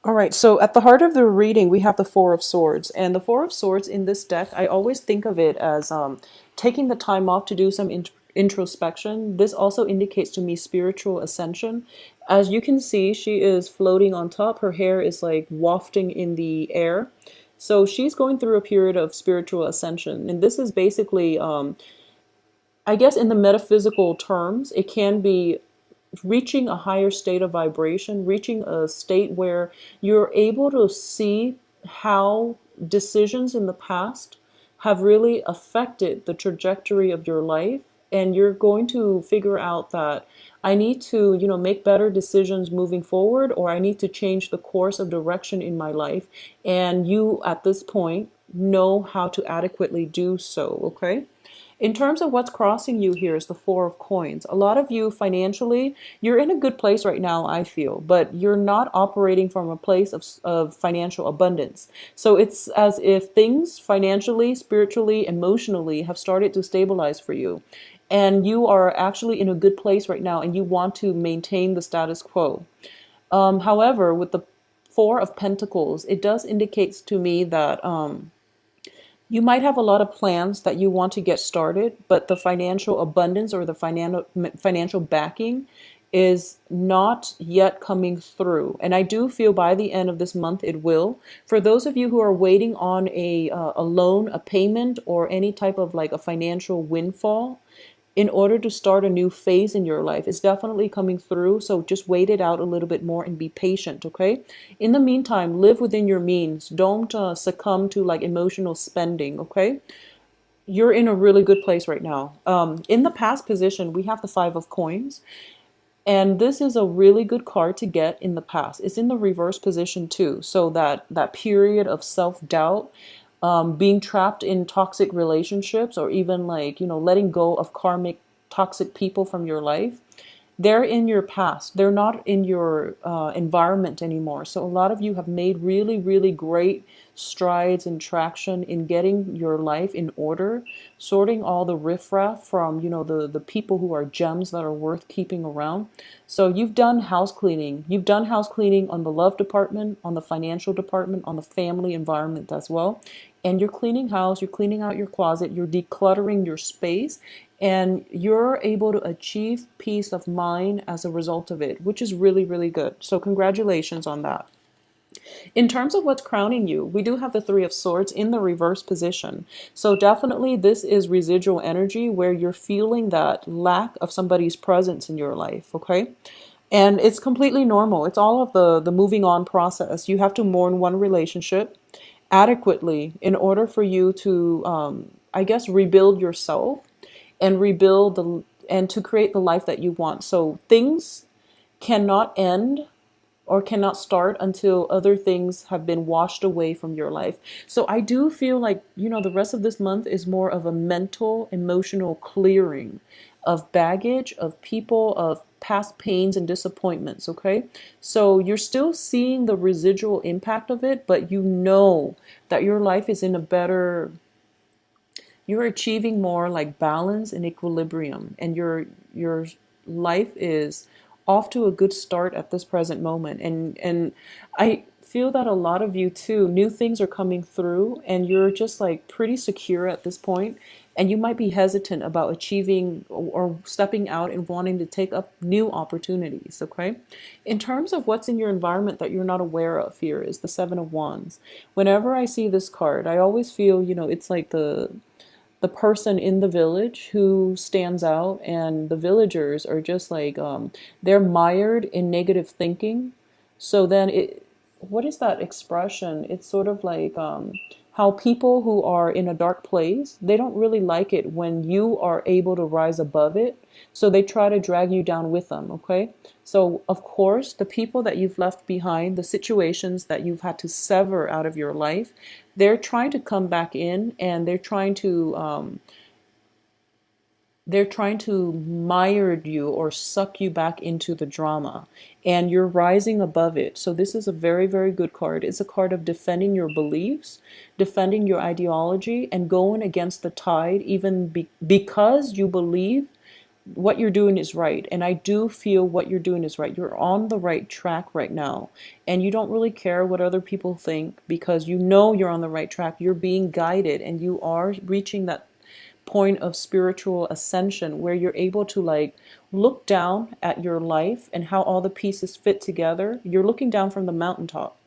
All right, so at the heart of the reading, we have the Four of Swords. And the Four of Swords in this deck, I always think of it as taking the time off to do some introspection. This also indicates to me spiritual ascension. As you can see, she is floating on top. Her hair is like wafting in the air. So she's going through a period of spiritual ascension. And this is basically, I guess, in the metaphysical terms, it can be reaching a higher state of vibration, reaching a state where you're able to see how decisions in the past have really affected the trajectory of your life. And you're going to figure out that I need to, make better decisions moving forward, or I need to change the course of direction in my life. And you, at this point, know how to adequately do so, okay? In terms of what's crossing you here is the Four of Coins. A lot of you financially, you're in a good place right now, I feel, but you're not operating from a place of financial abundance. So it's as if things financially, spiritually, emotionally have started to stabilize for you. And you are actually in a good place right now and you want to maintain the status quo. However, with the Four of Pentacles, it does indicate to me that you might have a lot of plans that you want to get started, but the financial abundance or the financial backing is not yet coming through. And I do feel by the end of this month it will. For those of you who are waiting on a loan, a payment, or any type of like a financial windfall, in order to start a new phase in your life. It's definitely coming through, so just wait it out a little bit more and be patient, okay? In the meantime, live within your means. Don't succumb to like emotional spending, okay? You're in a really good place right now. In the past position, we have the Five of Coins, and this is a really good card to get in the past. It's in the reverse position too, so that period of self-doubt, being trapped in toxic relationships, or even like, letting go of karmic toxic people from your life. They're in your past. They're not in your environment anymore. So a lot of you have made really, really great strides and traction in getting your life in order, sorting all the riffraff from, the people who are gems that are worth keeping around. So you've done house cleaning. You've done house cleaning on the love department, on the financial department, on the family environment as well. And you're cleaning house, you're cleaning out your closet, you're decluttering your space, and you're able to achieve peace of mind as a result of it, which is really, really good. So congratulations on that. In terms of what's crowning you, we do have the Three of Swords in the reverse position. So definitely this is residual energy where you're feeling that lack of somebody's presence in your life, okay? And it's completely normal. It's all of the moving on process. You have to mourn one relationship adequately in order for you to, I guess, rebuild yourself and rebuild and to create the life that you want. So things cannot end or cannot start until other things have been washed away from your life. So I do feel like, the rest of this month is more of a mental, emotional clearing of baggage, of people, of past pains and disappointments, okay? So you're still seeing the residual impact of it, but you know that your life is in a better, you're achieving more like balance and equilibrium, and your life is off to a good start at this present moment. And I feel that a lot of you too, new things are coming through and you're just like pretty secure at this point, and you might be hesitant about achieving or stepping out and wanting to take up new opportunities, okay? In terms of what's in your environment that you're not aware of, here is the Seven of Wands. Whenever I see this card, I always feel, it's like the person in the village who stands out, and the villagers are just like, they're mired in negative thinking. So then what is that expression? It's sort of like, how people who are in a dark place, they don't really like it when you are able to rise above it. So they try to drag you down with them, okay? So of course, the people that you've left behind, the situations that you've had to sever out of your life, they're trying to come back in, and they're trying to mire you or suck you back into the drama, and you're rising above it. So this is a very, very good card. It's a card of defending your beliefs, defending your ideology, and going against the tide, even because you believe what you're doing is right. And I do feel what you're doing is right. You're on the right track right now. And you don't really care what other people think because you know you're on the right track. You're being guided and you are reaching that point of spiritual ascension where you're able to like look down at your life and how all the pieces fit together. You're looking down from the mountaintop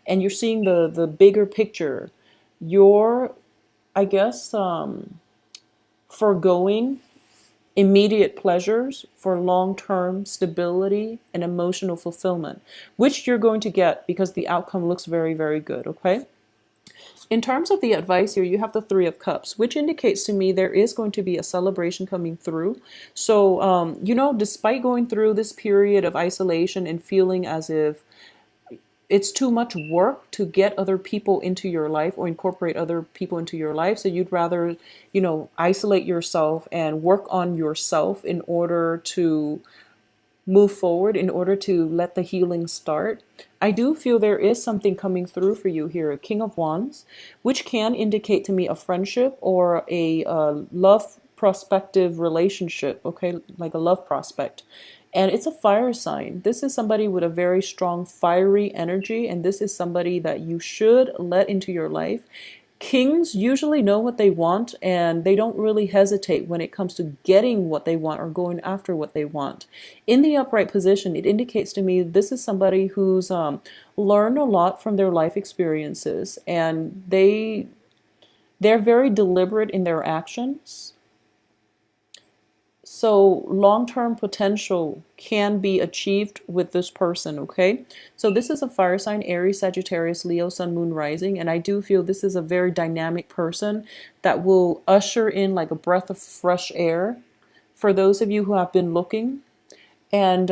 and you're seeing the bigger picture. You're, I guess, foregoing immediate pleasures for long-term stability and emotional fulfillment, which you're going to get because the outcome looks very, very good, okay? In terms of the advice here, you have the Three of Cups, which indicates to me there is going to be a celebration coming through. So, despite going through this period of isolation and feeling as if it's too much work to get other people into your life or incorporate other people into your life. So you'd rather, isolate yourself and work on yourself in order to move forward, in order to let the healing start. I do feel there is something coming through for you here, a King of Wands, which can indicate to me a friendship or a love prospective relationship, okay, like a love prospect. And it's a fire sign. This is somebody with a very strong fiery energy, and this is somebody that you should let into your life. Kings usually know what they want and they don't really hesitate when it comes to getting what they want or going after what they want. In the upright position, it indicates to me this is somebody who's learned a lot from their life experiences and they're very deliberate in their actions. So long-term potential can be achieved with this person, okay? So this is a fire sign, Aries, Sagittarius, Leo, Sun, Moon, Rising, and I do feel this is a very dynamic person that will usher in like a breath of fresh air for those of you who have been looking. And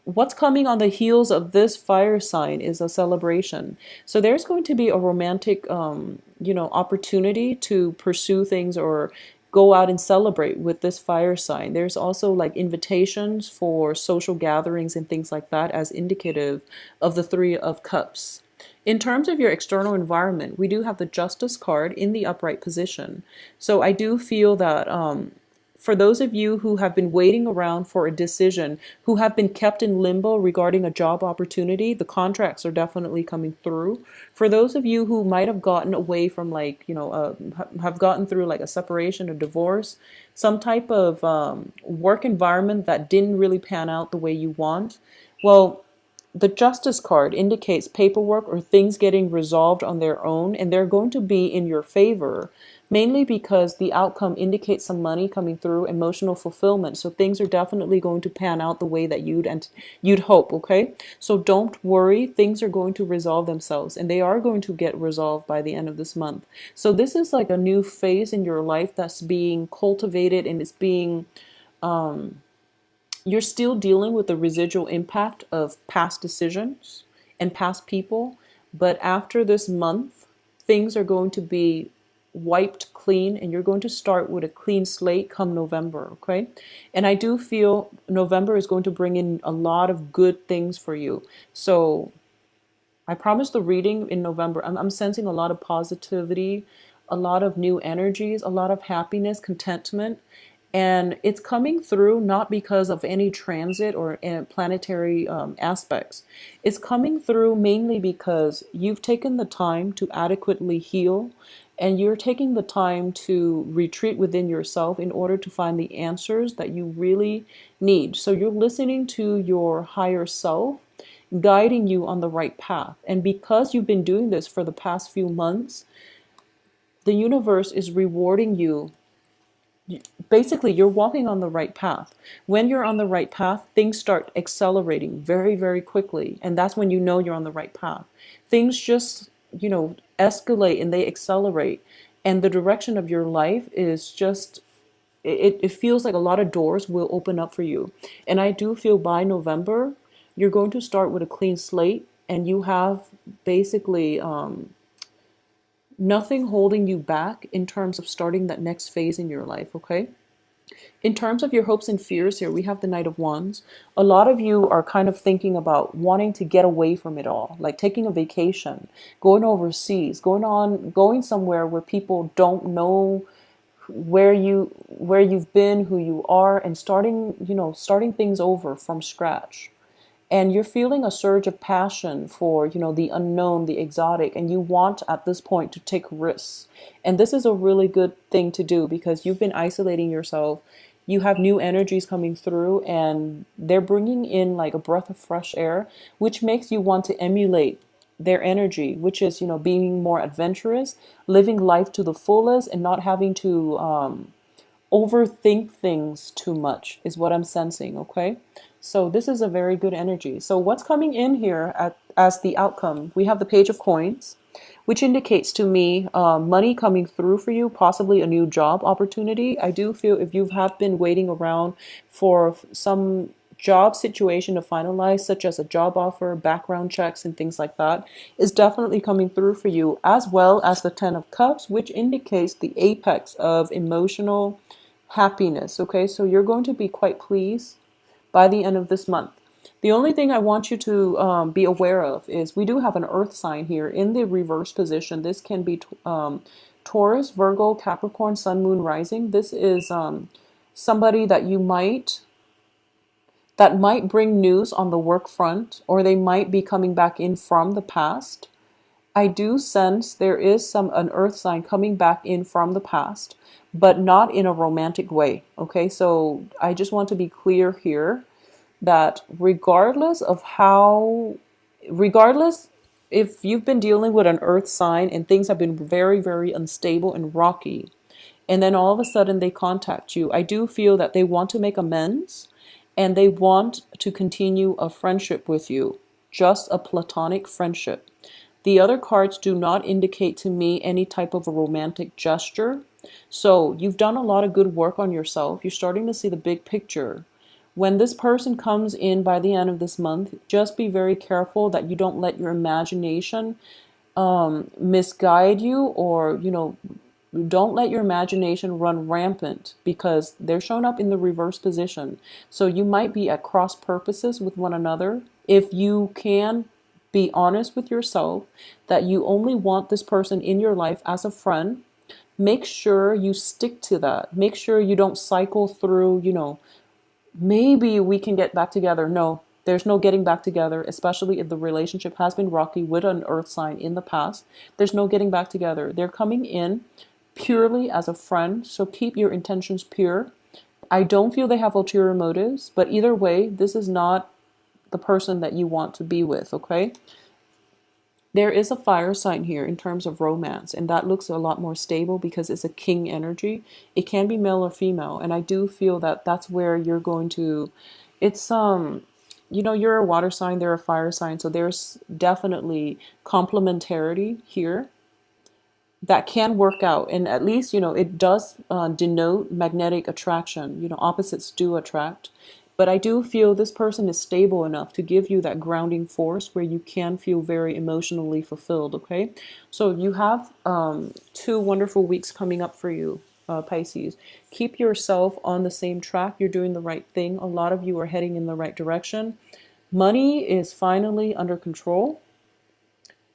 what's coming on the heels of this fire sign is a celebration. So there's going to be a romantic, opportunity to pursue things or go out and celebrate with this fire sign. There's also like invitations for social gatherings and things like that as indicative of the Three of Cups. In terms of your external environment, we do have the Justice card in the upright position. So I do feel that for those of you who have been waiting around for a decision, who have been kept in limbo regarding a job opportunity, the contracts are definitely coming through. For those of you who might have gotten away from have gotten through like a separation or divorce, some type of work environment that didn't really pan out the way you want, well, the Justice card indicates paperwork or things getting resolved on their own, and they're going to be in your favor, mainly because the outcome indicates some money coming through, emotional fulfillment. So things are definitely going to pan out the way that you'd hope, okay? So don't worry, things are going to resolve themselves, and they are going to get resolved by the end of this month. So this is like a new phase in your life that's being cultivated and it's being you're still dealing with the residual impact of past decisions and past people. But after this month, things are going to be wiped clean and you're going to start with a clean slate come November, okay? And I do feel November is going to bring in a lot of good things for you. So I promise the reading in November, I'm sensing a lot of positivity, a lot of new energies, a lot of happiness, contentment. And it's coming through not because of any transit or planetary aspects. It's coming through mainly because you've taken the time to adequately heal and you're taking the time to retreat within yourself in order to find the answers that you really need. So you're listening to your higher self guiding you on the right path. And because you've been doing this for the past few months, the universe is rewarding you. Basically, you're walking on the right path. When you're on the right path, things start accelerating very, very quickly. And that's when you know you're on the right path. Things just, escalate and they accelerate. And the direction of your life is just, it feels like a lot of doors will open up for you. And I do feel by November, you're going to start with a clean slate and you have basically nothing holding you back in terms of starting that next phase in your life, okay? In terms of your hopes and fears here, we have the Knight of Wands. A lot of you are kind of thinking about wanting to get away from it all, like taking a vacation, going overseas, going somewhere where people don't know where you've been, who you are, and starting things over from scratch. And you're feeling a surge of passion for, the unknown, the exotic, and you want at this point to take risks. And this is a really good thing to do because you've been isolating yourself. You have new energies coming through, and they're bringing in like a breath of fresh air, which makes you want to emulate their energy, which is, being more adventurous, living life to the fullest, and not having to overthink things too much is what I'm sensing, okay? So this is a very good energy. So what's coming in here as the outcome? We have the Page of Coins, which indicates to me money coming through for you, possibly a new job opportunity. I do feel if you have been waiting around for some job situation to finalize, such as a job offer, background checks, and things like that, is definitely coming through for you, as well as the Ten of Cups, which indicates the apex of emotional happiness. Okay, so you're going to be quite pleased by the end of this month. The only thing I want you to be aware of is we do have an earth sign here in the reverse position. This can be Taurus, Virgo, Capricorn, Sun, Moon, Rising. This is somebody that might bring news on the work front, or they might be coming back in from the past. I do sense there is an earth sign coming back in from the past, but not in a romantic way. Okay, so I just want to be clear here that regardless if you've been dealing with an earth sign and things have been very, very unstable and rocky, and then all of a sudden they contact you, I do feel that they want to make amends and they want to continue a friendship with you, just a platonic friendship. The other cards do not indicate to me any type of a romantic gesture. So you've done a lot of good work on yourself. You're starting to see the big picture. When this person comes in by the end of this month, just be very careful that you don't let your imagination misguide you, or don't let your imagination run rampant, because they're shown up in the reverse position. So you might be at cross purposes with one another. If you can be honest with yourself that you only want this person in your life as a friend, make sure you stick to that. Make sure you don't cycle through, maybe we can get back together. No, there's no getting back together, especially if the relationship has been rocky with an earth sign in the past. There's no getting back together. They're coming in purely as a friend, so keep your intentions pure. I don't feel they have ulterior motives, but either way, this is not the person that you want to be with, okay? There is a fire sign here in terms of romance, and that looks a lot more stable because it's a king energy. It can be male or female, and I do feel that that's where you're going to, it's you're a water sign, they're a fire sign, so there's definitely complementarity here that can work out. And at least, it does denote magnetic attraction. Opposites do attract. But I do feel this person is stable enough to give you that grounding force where you can feel very emotionally fulfilled, okay? So you have 2 wonderful weeks coming up for you, Pisces. Keep yourself on the same track. You're doing the right thing. A lot of you are heading in the right direction. Money is finally under control,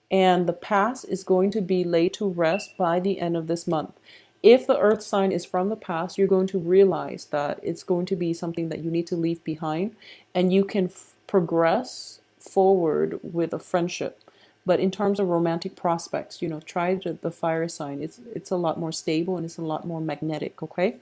and the past is going to be laid to rest by the end of this month. If the earth sign is from the past, you're going to realize that it's going to be something that you need to leave behind, and you can progress forward with a friendship. But in terms of romantic prospects, try the fire sign. It's a lot more stable and it's a lot more magnetic, okay?